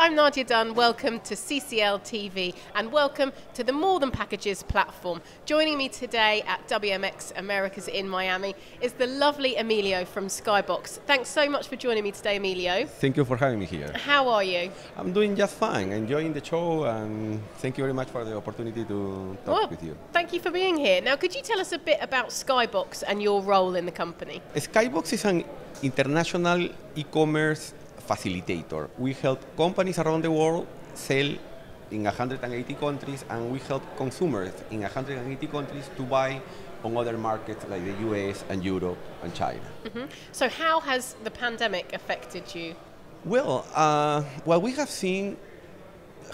I'm Nadia Dunn, welcome to CCL TV and welcome to the More Than Packages platform. Joining me today at WMX Americas in Miami is the lovely Emilio from Skybox. Thanks so much for joining me today, Emilio. Thank you for having me here. How are you? I'm doing just fine, enjoying the show, and thank you very much for the opportunity to talk with you. Thank you for being here. Now, could you tell us a bit about Skybox and your role in the company? Skybox is an international e-commerce facilitator. We help companies around the world sell in 180 countries, and we help consumers in 180 countries to buy on other markets like the US and Europe and China. So how has the pandemic affected you? Well, what we have seen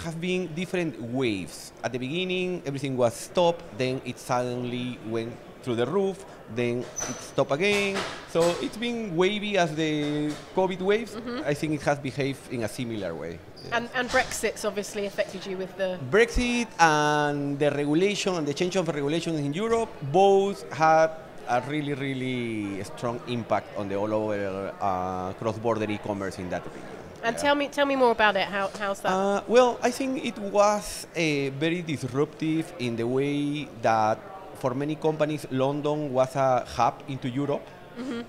have been different waves. At the beginning, everything was stopped, then it suddenly went through the roof, then it stopped again. So it's been wavy as the COVID waves. I think it has behaved in a similar way. Yes. And Brexit's obviously affected you with the... Brexit and the regulation and the change of regulations in Europe both had a really, really strong impact on the all over cross-border e-commerce in that region. And tell me more about it. How's that? Well, I think it was very disruptive in the way that for many companies, London was a hub into Europe,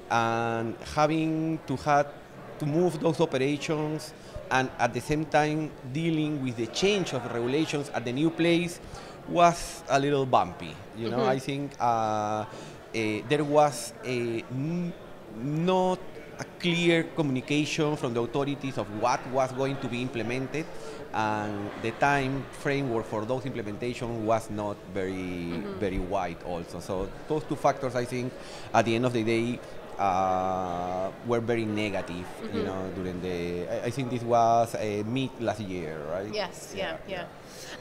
and having to move those operations and at the same time dealing with the change of regulations at the new place was a little bumpy. You know, I think there was not a clear communication from the authorities of what was going to be implemented, and the time framework for those implementation was not very wide also. So those two factors, I think, at the end of the day, were very negative. You know, during I think this was mid last year, right? Yes, yeah.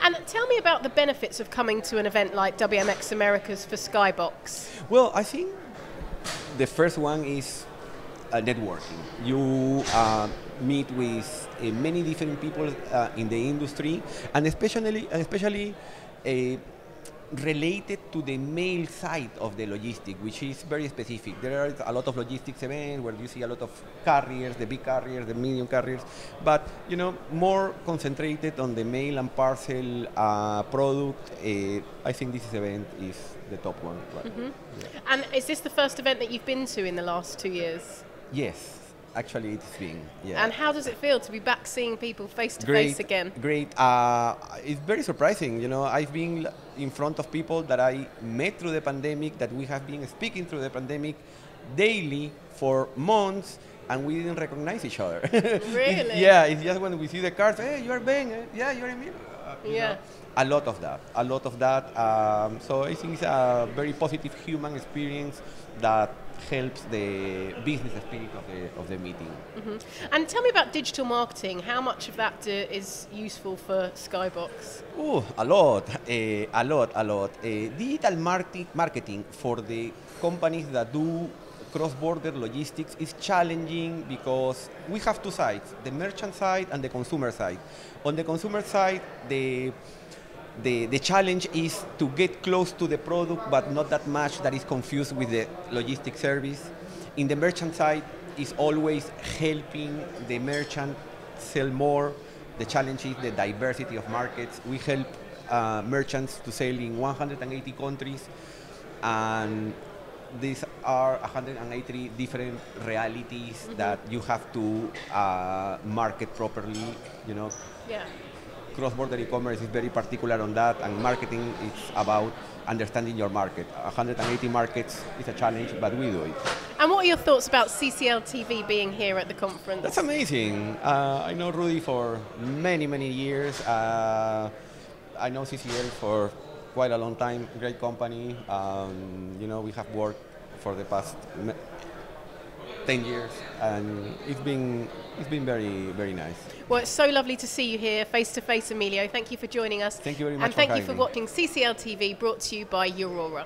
And tell me about the benefits of coming to an event like WMX Americas for Skybox. Well, I think the first one is networking. You meet with many different people in the industry, and especially related to the mail side of the logistics, which is very specific. There are a lot of logistics events where you see a lot of carriers, the big carriers, the medium carriers, but you know, more concentrated on the mail and parcel product. I think this event is the top one. Right? Yeah. And is this the first event that you've been to in the last 2 years? Yes, actually it's been. Yeah. And how does it feel to be back seeing people face to face again? Great. It's very surprising. You know, I've been in front of people that I met through the pandemic, that we have been speaking through the pandemic daily for months, and we didn't recognize each other. Really? Yeah, it's just when we see the cars, hey, you're Ben, yeah, you're Emilio. Yeah. A lot of that. So I think it's a very positive human experience that helps the business spirit of the meeting. And tell me about digital marketing. How much of that is useful for Skybox? Oh, a lot. Digital marketing for the companies that do cross-border logistics is challenging because we have two sides, the merchant side and the consumer side. On the consumer side, the challenge is to get close to the product, but not that much that is confused with the logistic service. In the merchant side, is always helping the merchant sell more. The challenge is the diversity of markets. We help merchants to sell in 180 countries, and these are 180 different realities that you have to market properly. You know. Yeah. Cross-border e-commerce is very particular on that, and marketing is about understanding your market. 180 markets is a challenge, but we do it. And what are your thoughts about CCL TV being here at the conference? That's amazing. I know Rudy for many years. I know CCL for quite a long time. Great company. You know, we have worked for the past 10 years, and it's been very nice. Well, it's so lovely to see you here face to face, Emilio. Thank you for joining us. Thank you very much. And thank you for watching CCL TV, brought to you by Aurora.